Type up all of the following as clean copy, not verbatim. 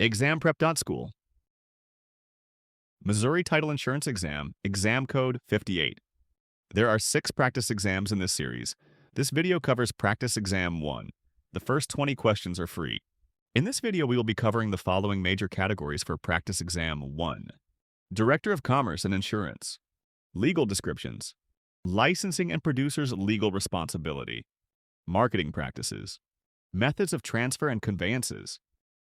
ExamPrep.School. Missouri Title Insurance Exam, Exam Code 58. There are 6 practice exams in this series. This video covers Practice Exam 1. The first 20 questions are free. In this video, we will be covering the following major categories for Practice Exam 1. Director of Commerce and Insurance. Legal descriptions. Licensing and producer's legal responsibility. Marketing practices. Methods of transfer and conveyances.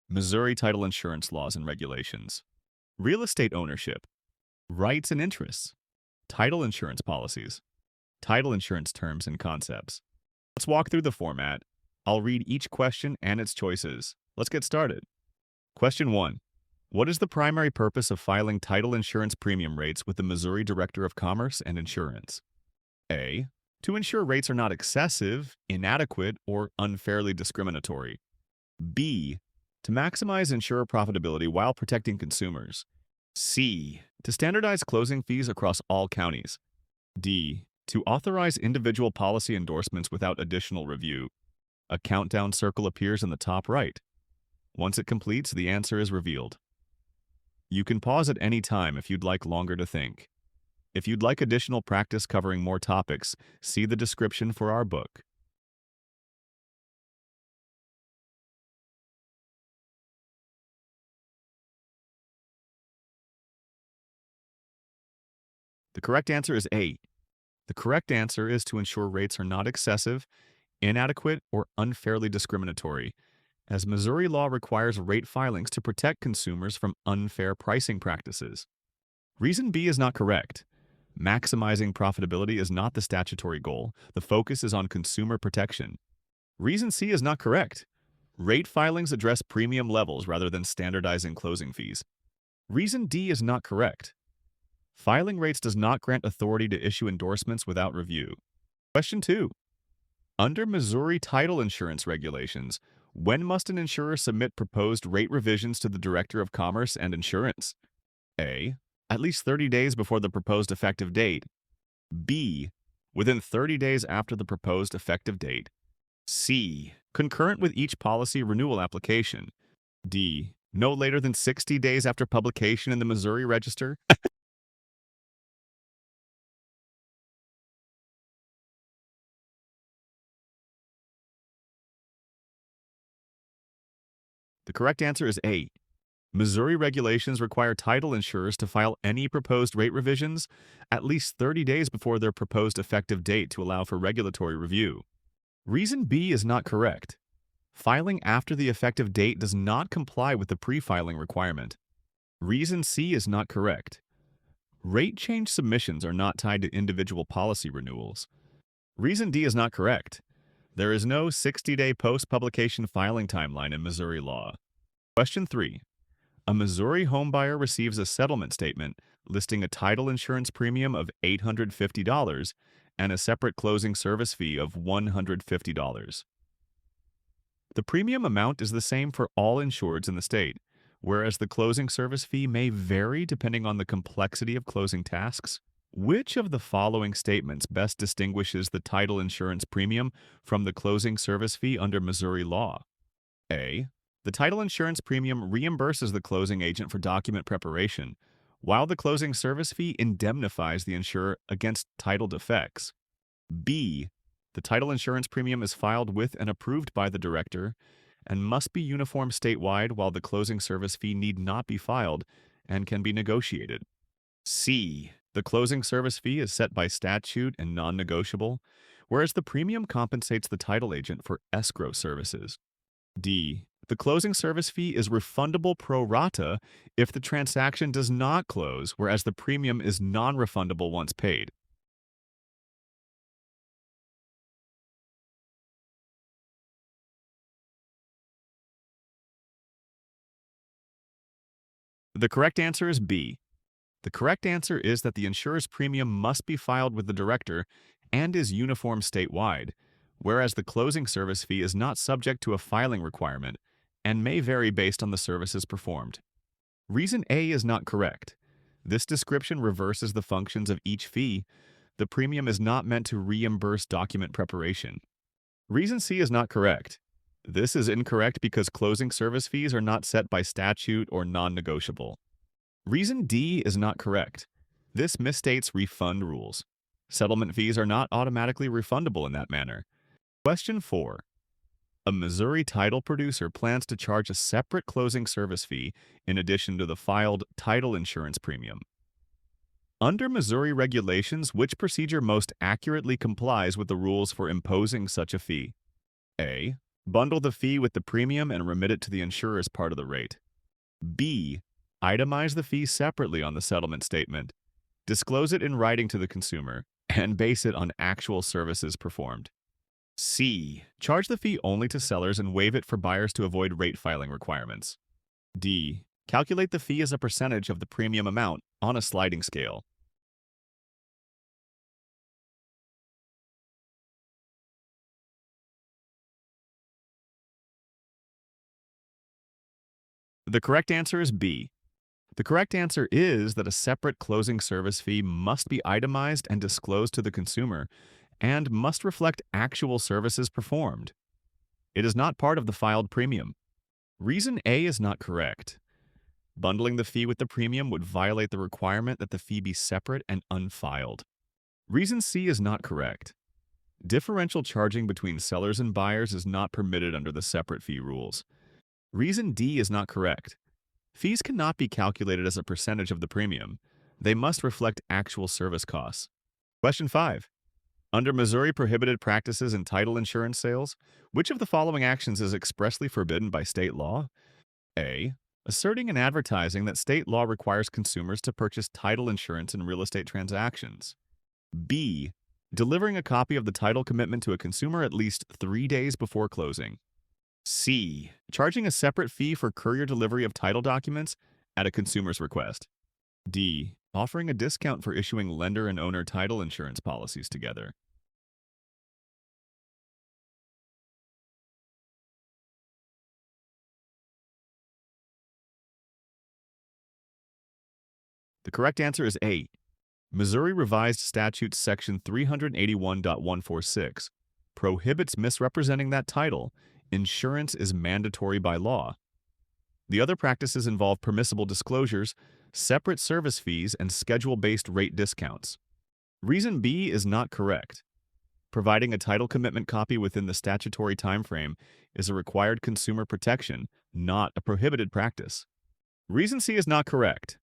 Missouri title insurance laws and regulations. Real estate ownership. Rights and interests. Title insurance policies. Title insurance terms and concepts. Let's walk through the format. I'll read each question and its choices. Let's get started. Question 1. What is the primary purpose of filing title insurance premium rates with the Missouri Director of Commerce and Insurance? A. To ensure rates are not excessive, inadequate, or unfairly discriminatory. B. To maximize insurer profitability while protecting consumers. C. To standardize closing fees across all counties. D. To authorize individual policy endorsements without additional review. A countdown circle appears in the top right. Once it completes, the answer is revealed. You can pause at any time if you'd like longer to think. If you'd like additional practice covering more topics, see the description for our book. The correct answer is A. The correct answer is to ensure rates are not excessive, inadequate, or unfairly discriminatory, as Missouri law requires rate filings to protect consumers from unfair pricing practices. Reason B is not correct. Maximizing profitability is not the statutory goal. The focus is on consumer protection. Reason C is not correct. Rate filings address premium levels rather than standardizing closing fees. Reason D is not correct. Filing rates does not grant authority to issue endorsements without review. Question 2. Under Missouri title insurance regulations, when must an insurer submit proposed rate revisions to the Director of Commerce and Insurance? A. At least 30 days before the proposed effective date. B. Within 30 days after the proposed effective date. C. Concurrent with each policy renewal application. D. No later than 60 days after publication in the Missouri Register. The correct answer is A. Missouri regulations require title insurers to file any proposed rate revisions at least 30 days before their proposed effective date to allow for regulatory review. Reason B is not correct. Filing after the effective date does not comply with the pre-filing requirement. Reason C is not correct. Rate change submissions are not tied to individual policy renewals. Reason D is not correct. There is no 60-day post-publication filing timeline in Missouri law. Question 3. A Missouri homebuyer receives a settlement statement listing a title insurance premium of $850 and a separate closing service fee of $150. The premium amount is the same for all insureds in the state, whereas the closing service fee may vary depending on the complexity of closing tasks. Which of the following statements best distinguishes the title insurance premium from the closing service fee under Missouri law? A. The title insurance premium reimburses the closing agent for document preparation, while the closing service fee indemnifies the insurer against title defects. B. The title insurance premium is filed with and approved by the director and must be uniform statewide, while the closing service fee need not be filed and can be negotiated. C. The closing service fee is set by statute and non-negotiable, whereas the premium compensates the title agent for escrow services. D. The closing service fee is refundable pro rata if the transaction does not close, whereas the premium is non-refundable once paid. The correct answer is B. The correct answer is that the insurer's premium must be filed with the director and is uniform statewide, whereas the closing service fee is not subject to a filing requirement and may vary based on the services performed. Reason A is not correct. This description reverses the functions of each fee. The premium is not meant to reimburse document preparation. Reason C is not correct. This is incorrect because closing service fees are not set by statute or non-negotiable. Reason D is not correct. This misstates refund rules. Settlement fees are not automatically refundable in that manner. Question 4. A Missouri title producer plans to charge a separate closing service fee in addition to the filed title insurance premium. Under Missouri regulations, which procedure most accurately complies with the rules for imposing such a fee? A. Bundle the fee with the premium and remit it to the insurer as part of the rate. B. Itemize the fee separately on the settlement statement. Disclose it in writing to the consumer and base it on actual services performed. C. Charge the fee only to sellers and waive it for buyers to avoid rate filing requirements. D. Calculate the fee as a percentage of the premium amount on a sliding scale. The correct answer is B. The correct answer is that a separate closing service fee must be itemized and disclosed to the consumer and must reflect actual services performed. It is not part of the filed premium. Reason A is not correct. Bundling the fee with the premium would violate the requirement that the fee be separate and unfiled. Reason C is not correct. Differential charging between sellers and buyers is not permitted under the separate fee rules. Reason D is not correct. Fees cannot be calculated as a percentage of the premium. They must reflect actual service costs. Question 5. Under Missouri prohibited practices in title insurance sales, which of the following actions is expressly forbidden by state law? A. Asserting and advertising that state law requires consumers to purchase title insurance in real estate transactions. B. Delivering a copy of the title commitment to a consumer at least 3 days before closing. C. Charging a separate fee for courier delivery of title documents at a consumer's request. D. Offering a discount for issuing lender and owner title insurance policies together. The correct answer is A. Missouri Revised Statute Section 381.146 prohibits misrepresenting that title. Insurance is mandatory by law. The other practices involve permissible disclosures, separate service fees, and schedule-based rate discounts. Reason B is not correct. Providing a title commitment copy within the statutory timeframe is a required consumer protection, not a prohibited practice. Reason C is not correct.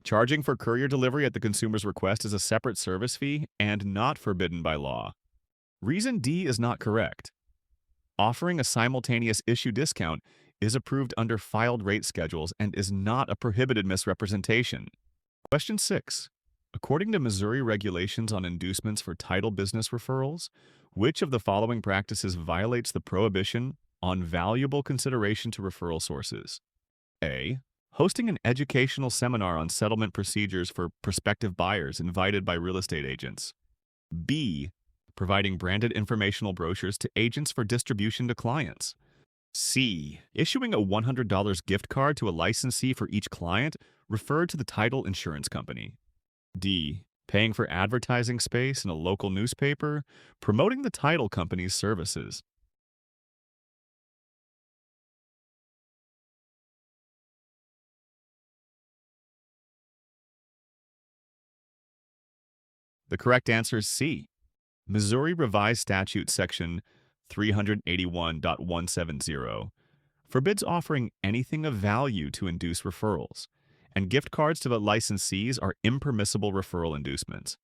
Charging for courier delivery at the consumer's request is a separate service fee and not forbidden by law. Reason D is not correct. Offering a simultaneous issue discount is approved under filed rate schedules and is not a prohibited misrepresentation. Question 6. According to Missouri regulations on inducements for title business referrals, which of the following practices violates the prohibition on valuable consideration to referral sources? A. Hosting an educational seminar on settlement procedures for prospective buyers invited by real estate agents. B. Providing branded informational brochures to agents for distribution to clients. C. Issuing a $100 gift card to a licensee for each client referred to the title insurance company. D. Paying for advertising space in a local newspaper, promoting the title company's services. The correct answer is C. Missouri Revised Statute Section 381.170 forbids offering anything of value to induce referrals, and gift cards to the licensees are impermissible referral inducements.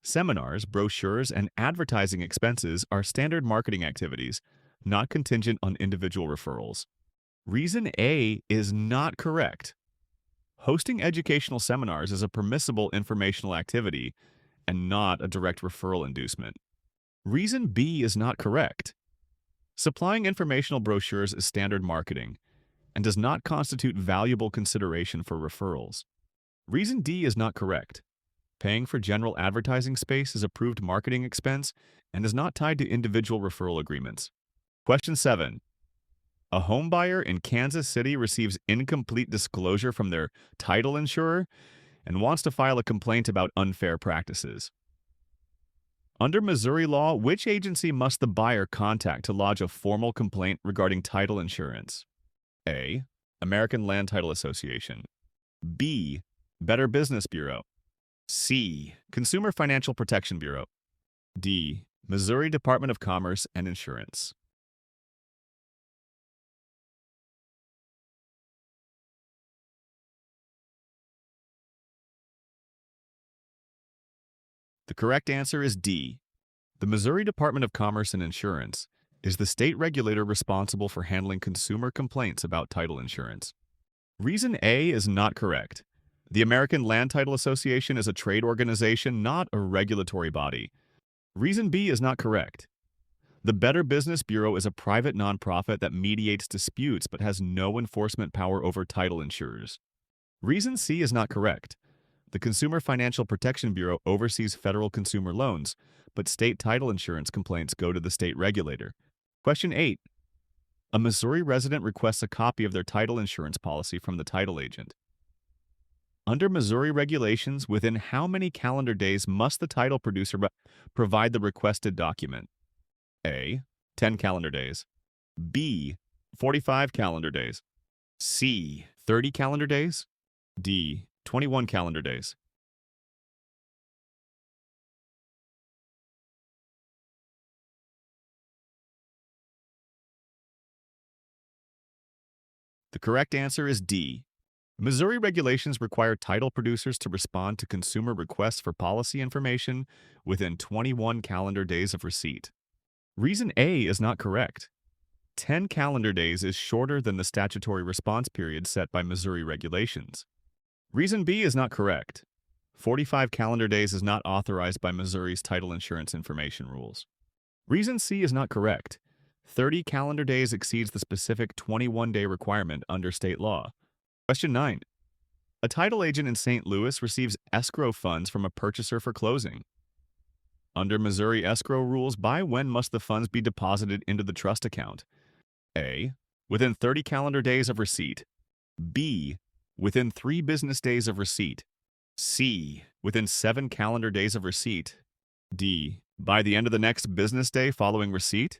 Seminars, brochures, and advertising expenses are standard marketing activities, not contingent on individual referrals. Reason A is not correct. Hosting educational seminars is a permissible informational activity and not a direct referral inducement. Reason B is not correct. Supplying informational brochures is standard marketing and does not constitute valuable consideration for referrals. Reason D is not correct. Paying for general advertising space is approved marketing expense and is not tied to individual referral agreements. Question 7. A home buyer in Kansas City receives incomplete disclosure from their title insurer and wants to file a complaint about unfair practices. Under Missouri law, which agency must the buyer contact to lodge a formal complaint regarding title insurance? A. American Land Title Association. B. Better Business Bureau. C. Consumer Financial Protection Bureau. D. Missouri Department of Commerce and Insurance. The correct answer is D. The Missouri Department of Commerce and Insurance is the state regulator responsible for handling consumer complaints about title insurance. Reason A is not correct. The American Land Title Association is a trade organization, not a regulatory body. Reason B is not correct. The Better Business Bureau is a private nonprofit that mediates disputes but has no enforcement power over title insurers. Reason C is not correct. The Consumer Financial Protection Bureau oversees federal consumer loans, but state title insurance complaints go to the state regulator. Question 8. A Missouri resident requests a copy of their title insurance policy from the title agent. Under Missouri regulations, within how many calendar days must the title producer provide the requested document? A. 10 calendar days. B. 45 calendar days. C. 30 calendar days. D. 21 calendar days. The correct answer is D. Missouri regulations require title producers to respond to consumer requests for policy information within 21 calendar days of receipt. Reason A is not correct. 10 calendar days is shorter than the statutory response period set by Missouri regulations. Reason B is not correct. 45 calendar days is not authorized by Missouri's title insurance information rules. Reason C is not correct. 30 calendar days exceeds the specific 21-day requirement under state law. Question 9. A title agent in St. Louis receives escrow funds from a purchaser for closing. Under Missouri escrow rules, by when must the funds be deposited into the trust account? A. Within 30 calendar days of receipt. B. Within 3 business days of receipt. C. Within 7 calendar days of receipt. D. By the end of the next business day following receipt?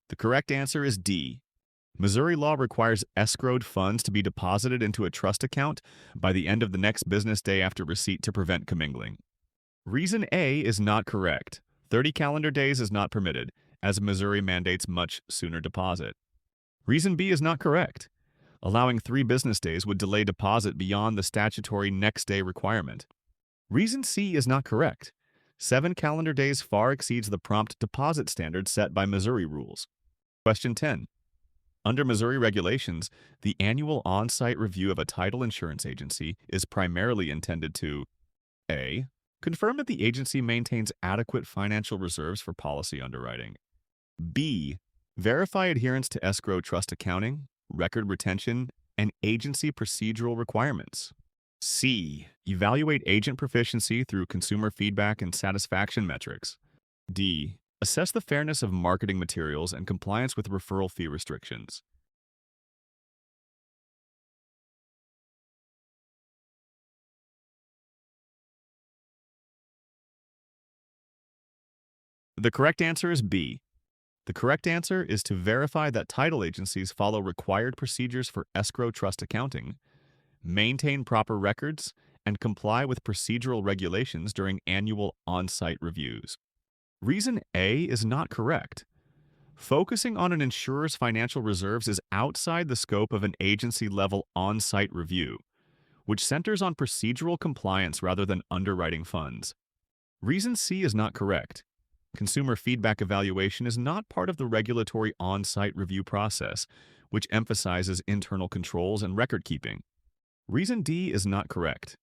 The correct answer is D. Missouri law requires escrowed funds to be deposited into a trust account by the end of the next business day after receipt to prevent commingling. Reason A is not correct. 30 calendar days is not permitted, as Missouri mandates much sooner deposit. Reason B is not correct. Allowing 3 business days would delay deposit beyond the statutory next day requirement. Reason C is not correct. 7 calendar days far exceeds the prompt deposit standard set by Missouri rules. Question 10. Under Missouri regulations, the annual on-site review of a title insurance agency is primarily intended to A. Confirm that the agency maintains adequate financial reserves for policy underwriting. B. Verify adherence to escrow trust accounting, record retention, and agency procedural requirements. C. Evaluate agent proficiency through consumer feedback and satisfaction metrics. D. Assess the fairness of marketing materials and compliance with referral fee restrictions. The correct answer is B. The correct answer is to verify that title agencies follow required procedures for escrow trust accounting, maintain proper records, and comply with procedural regulations during annual on-site reviews. Reason A is not correct. Focusing on an insurer's financial reserves is outside the scope of an agency-level on-site review, which centers on procedural compliance rather than underwriting funds. Reason C is not correct. Consumer feedback evaluation is not part of the regulatory on-site review process, which emphasizes internal controls and record keeping. Reason D is not correct.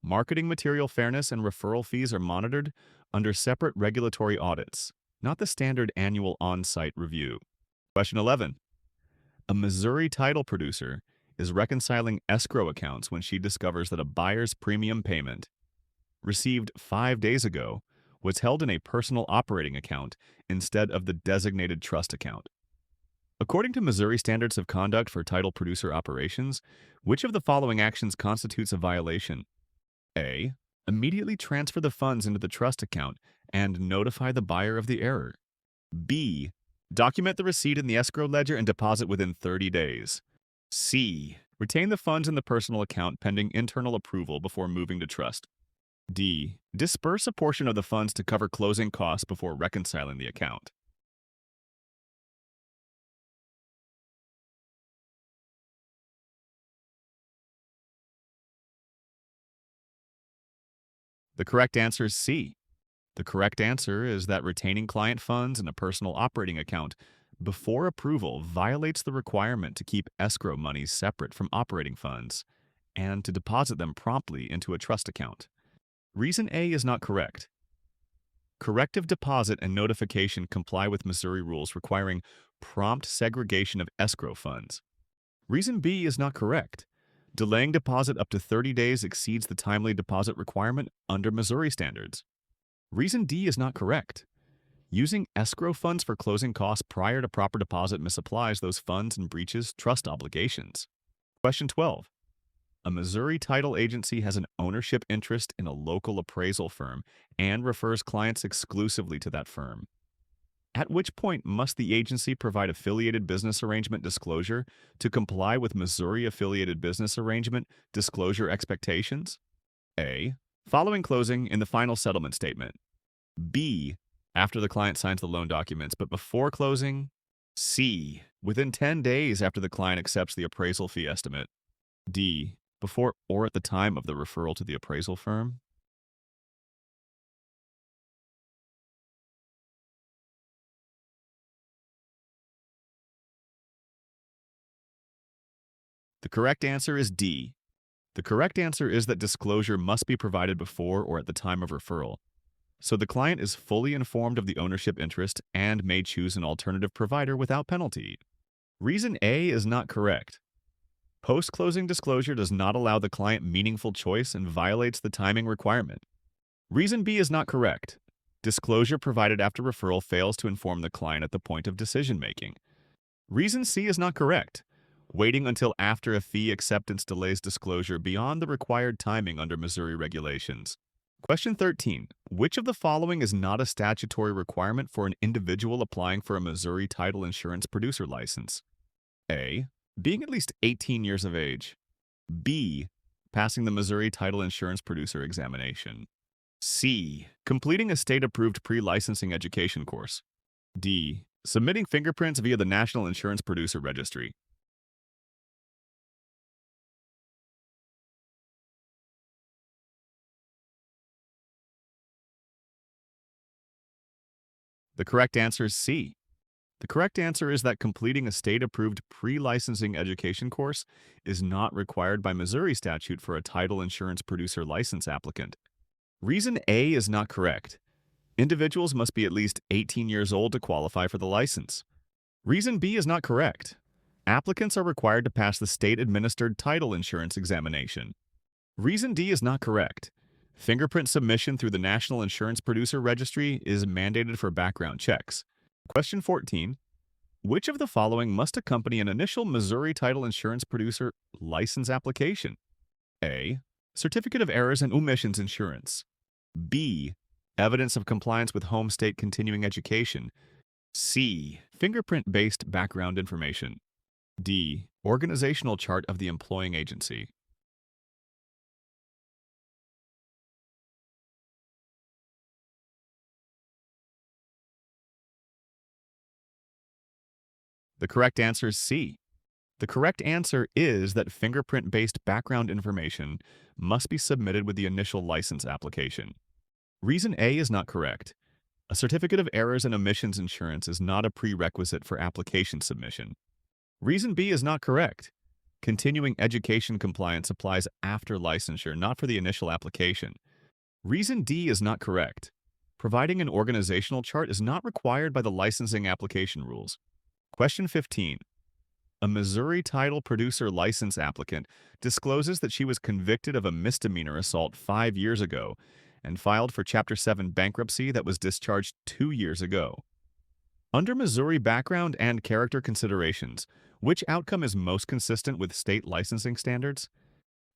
Marketing material fairness and referral fees are monitored under separate regulatory audits, not the standard annual on-site review. Question 11. A Missouri title producer is reconciling escrow accounts when she discovers that a buyer's premium payment, received 5 days ago, was held in a personal operating account instead of the designated trust account. According to Missouri Standards of Conduct for Title Producer Operations, which of the following actions constitutes a violation? A. Immediately transfer the funds into the trust account and notify the buyer of the error. B. Document the receipt in the escrow ledger and deposit within 30 days. C. Retain the funds in the personal account pending internal approval before moving to trust. D. Disperse a portion of the funds to cover closing costs before reconciling the account. The correct answer is C. The correct answer is that retaining client funds in a personal operating account before approval violates the requirement to keep escrow monies separate from operating funds and to deposit them promptly into a trust account. Reason A is not correct. Corrective deposit and notification comply with Missouri rules requiring prompt segregation of escrow funds. Reason B is not correct. Delaying deposit up to 30 days exceeds the timely deposit requirement under Missouri standards. Reason D is not correct. Using escrow funds for closing costs prior to proper deposit misapplies those funds and breaches trust obligations. Question 12. A Missouri title agency has an ownership interest in a local appraisal firm and refers clients exclusively to that firm. At which point must the agency provide affiliated business arrangement disclosure to comply with Missouri affiliated business arrangement disclosure expectations? A. Following closing in the final settlement statement. B. After the client signs the loan documents but before closing. C. Within 10 days after the client accepts the appraisal fee estimate. D. Before or at the time of the referral to the appraisal firm. The correct answer is D. The correct answer is that disclosure must be provided before or at the time of referral, so the client is fully informed of the ownership interest and may choose an alternative provider without penalty. Reason A is not correct. Post-closing disclosure does not allow the client meaningful choice and violates the timing requirement. Reason B is not correct. Disclosure provided after referral fails to inform the client at the point of decision-making. Reason C is not correct. Waiting until after a fee acceptance delays disclosure beyond the required timing under Missouri regulations. Question 13. Which of the following is not a statutory requirement for an individual applying for a Missouri title insurance producer license? A. Being at least 18 years of age. B. Passing the Missouri title insurance producer examination. C. Completing a state-approved pre-licensing education course. D. Submitting fingerprints via the National Insurance Producer Registry. The correct answer is C. The correct answer is that completing a state-approved pre-licensing education course is not required by Missouri statute for a title insurance producer license applicant. Reason A is not correct. Individuals must be at least 18 years old to qualify for the license. Reason B is not correct. Applicants are required to pass the state-administered title insurance examination. Reason D is not correct. Fingerprint submission through the National Insurance Producer Registry is mandated for background checks. Question 14. Which of the following must accompany an initial Missouri title insurance producer license application? A. Certificate of Errors and Omissions Insurance. B. Evidence of compliance with home state continuing education. C. Fingerprint-based background information. D. Organizational chart of the employing agency. The correct answer is C. The correct answer is that fingerprint-based background information must be submitted with the initial license application. Reason A is not correct. A certificate of errors and omissions insurance is not a prerequisite for application submission. Reason B is not correct. Continuing education compliance applies after licensure, not for the initial application. Reason D is not correct. Providing an organizational chart is not required by the licensing application rules. Question 15. A Missouri title producer license applicant discloses that she was convicted of a misdemeanor assault 5 years ago and filed for Chapter 7 bankruptcy that was discharged 2 years ago. Under Missouri background and character considerations, which outcome is most consistent with state licensing standards?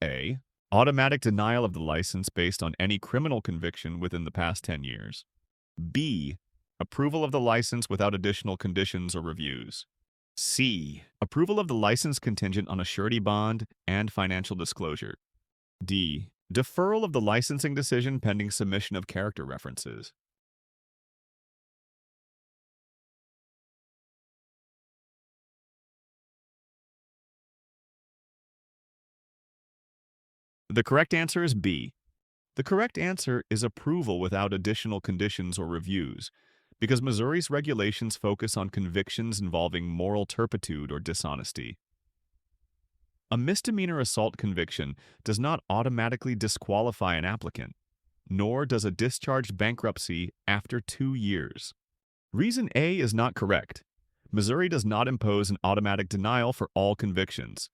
A. Automatic denial of the license based on any criminal conviction within the past 10 years. B. Approval of the license without additional conditions or reviews. C. Approval of the license contingent on a surety bond and financial disclosure. D. Deferral of the licensing decision pending submission of character references. The correct answer is B. The correct answer is approval without additional conditions or reviews, because Missouri's regulations focus on convictions involving moral turpitude or dishonesty. A misdemeanor assault conviction does not automatically disqualify an applicant, nor does a discharged bankruptcy after 2 years. Reason A is not correct. Missouri does not impose an automatic denial for all convictions.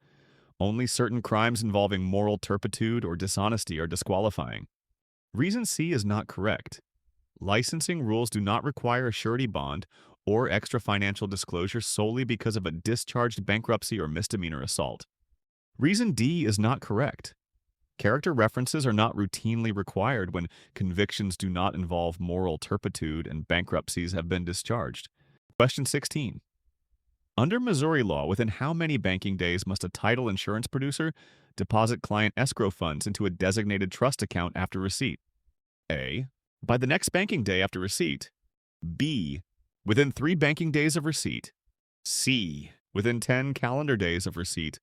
Only certain crimes involving moral turpitude or dishonesty are disqualifying. Reason C is not correct. Licensing rules do not require a surety bond or extra financial disclosure solely because of a discharged bankruptcy or misdemeanor assault. Reason D is not correct. Character references are not routinely required when convictions do not involve moral turpitude and bankruptcies have been discharged. Question 16. Under Missouri law, within how many banking days must a title insurance producer deposit client escrow funds into a designated trust account after receipt? A. By the next banking day after receipt. B. Within 3 banking days of receipt. C. Within 10 calendar days of receipt.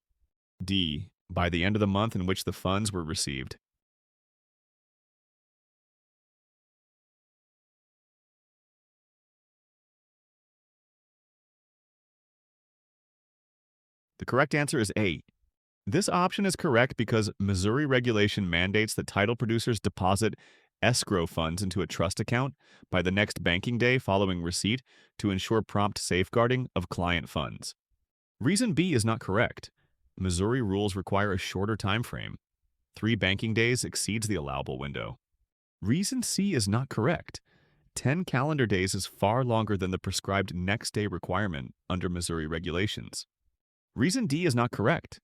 D. By the end of the month in which the funds were received. The correct answer is A. This option is correct because Missouri regulation mandates that title producers deposit escrow funds into a trust account by the next banking day following receipt to ensure prompt safeguarding of client funds. Reason B is not correct. Missouri rules require a shorter time frame. 3 banking days exceeds the allowable window. Reason C is not correct. 10 calendar days is far longer than the prescribed next day requirement under Missouri regulations. Reason D is not correct.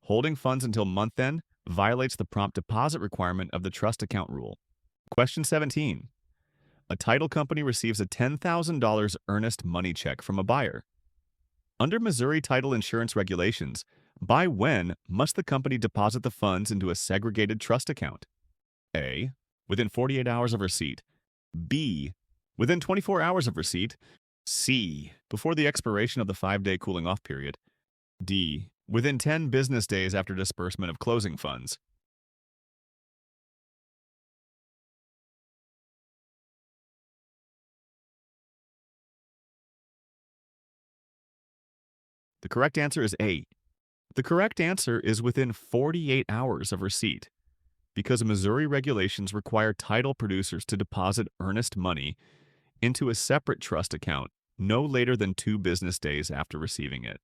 Holding funds until month end violates the prompt deposit requirement of the trust account rule. Question 17. A title company receives a $10,000 earnest money check from a buyer. Under Missouri title insurance regulations, by when must the company deposit the funds into a segregated trust account? A. Within 48 hours of receipt. B. Within 24 hours of receipt. C. Before the expiration of the 5-day cooling off period. D. Within 10 business days after disbursement of closing funds. The correct answer is A. The correct answer is within 48 hours of receipt, because Missouri regulations require title producers to deposit earnest money into a separate trust account no later than 2 business days after receiving it.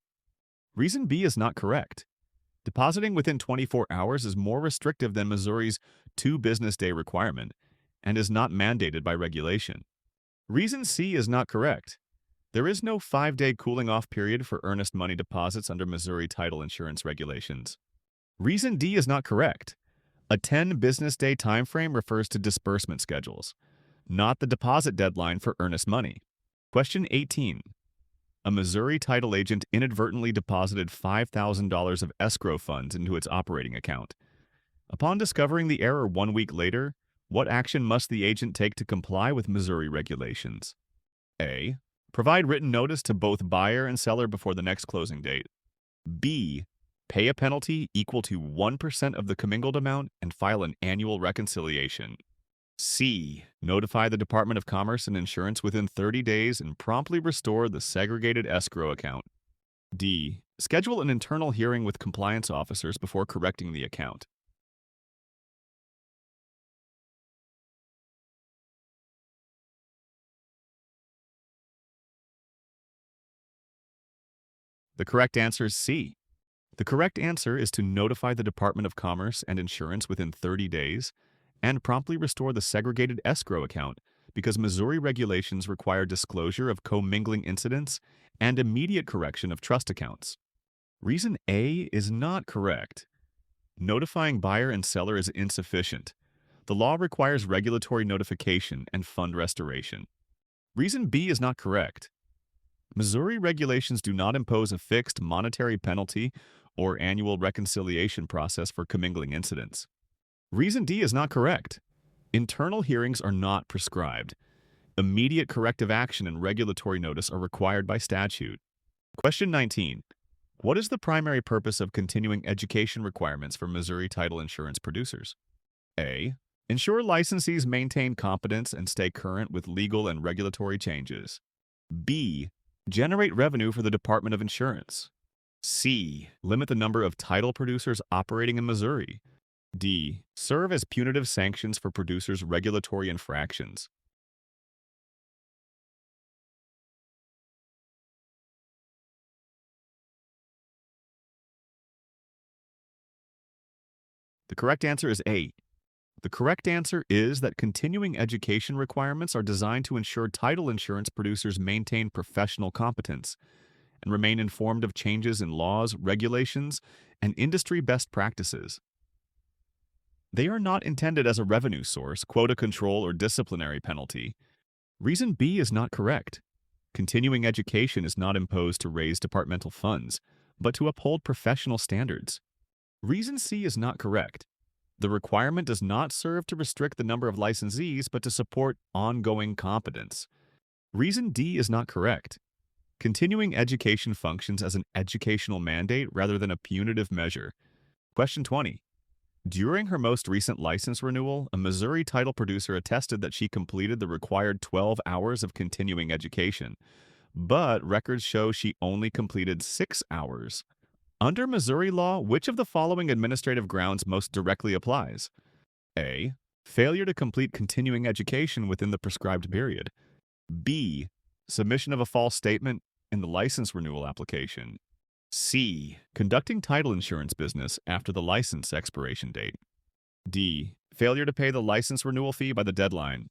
Reason B is not correct. Depositing within 24 hours is more restrictive than Missouri's 2 business day requirement and is not mandated by regulation. Reason C is not correct. There is no 5-day cooling off period for earnest money deposits under Missouri title insurance regulations. Reason D is not correct. A 10 business day time frame refers to disbursement schedules, not the deposit deadline for earnest money. Question 18. A Missouri title agent inadvertently deposited $5,000 of escrow funds into its operating account. Upon discovering the error 1 week later, what action must the agent take to comply with Missouri regulations? A. Provide written notice to both buyer and seller before the next closing date. B. Pay a penalty equal to 1% of the commingled amount and file an annual reconciliation. C. Notify the Department of Commerce and Insurance within 30 days and promptly restore the segregated escrow account. D. Schedule an internal hearing with compliance officers before correcting the account. The correct answer is C. The correct answer is to notify the Department of Commerce and Insurance within 30 days and promptly restore the segregated escrow account because Missouri regulations require disclosure of commingling incidents and immediate correction of trust accounts. Reason A is not correct. Notifying buyer and seller is insufficient. The law requires regulatory notification and fund restoration. Reason B is not correct. Missouri regulations do not impose a fixed monetary penalty or annual reconciliation process for commingling incidents. Reason D is not correct. Internal hearings are not prescribed. Immediate corrective action and regulatory notice are required by statute. Question 19. What is the primary purpose of continuing education requirements for Missouri title insurance producers? A. Ensure licensees maintain competence and stay current with legal and regulatory changes. B. Generate revenue for the Department of Insurance. C. Limit the number of title producers operating in Missouri. D. Serve as punitive sanctions for producers' regulatory infractions. The correct answer is A. The correct answer is that continuing education requirements are designed to ensure title insurance producers maintain professional competence and remain informed of changes in laws, regulations, and industry best practices. They are not intended as a revenue source, quota control, or disciplinary penalty. Reason B is not correct. Continuing education is not imposed to raise departmental funds, but to uphold professional standards. Reason C is not correct. The requirement does not serve to restrict the number of licensees, but to support ongoing competence. Reason D is not correct. Continuing education functions as an educational mandate rather than a punitive measure. Question 20. During her most recent license renewal, a Missouri title producer attested that she completed the required 12 hours of continuing education, but records show she only completed 6 hours. Under Missouri law, which of the following administrative grounds most directly applies? A. Failure to complete continuing education within the prescribed period. B. Submission of a false statement in the license renewal application. C. Conducting title insurance business after the license expiration date. D. Failure to pay the license renewal fee by the deadline.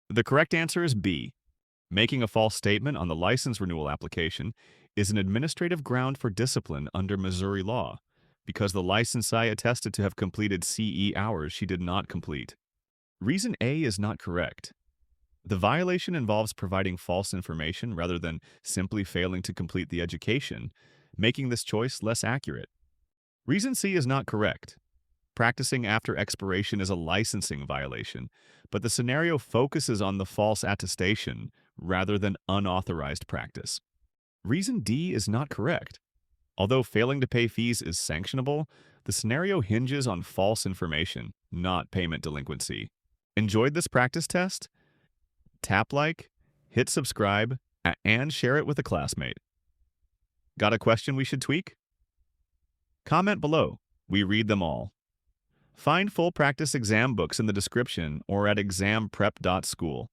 The correct answer is B. Making a false statement on the license renewal application is an administrative ground for discipline under Missouri law, because the licensee attested to have completed CE hours she did not complete. Reason A is not correct. The violation involves providing false information rather than simply failing to complete the education, making this choice less accurate. Reason C is not correct. Practicing after expiration is a licensing violation, but the scenario focuses on the false attestation rather than unauthorized practice. Reason D is not correct. Although failing to pay fees is sanctionable, the scenario hinges on false information, not payment delinquency. Enjoyed this practice test? Tap like, hit subscribe, and share it with a classmate. Got a question we should tweak? Comment below. We read them all. Find full practice exam books in the description or at ExamPrep.School.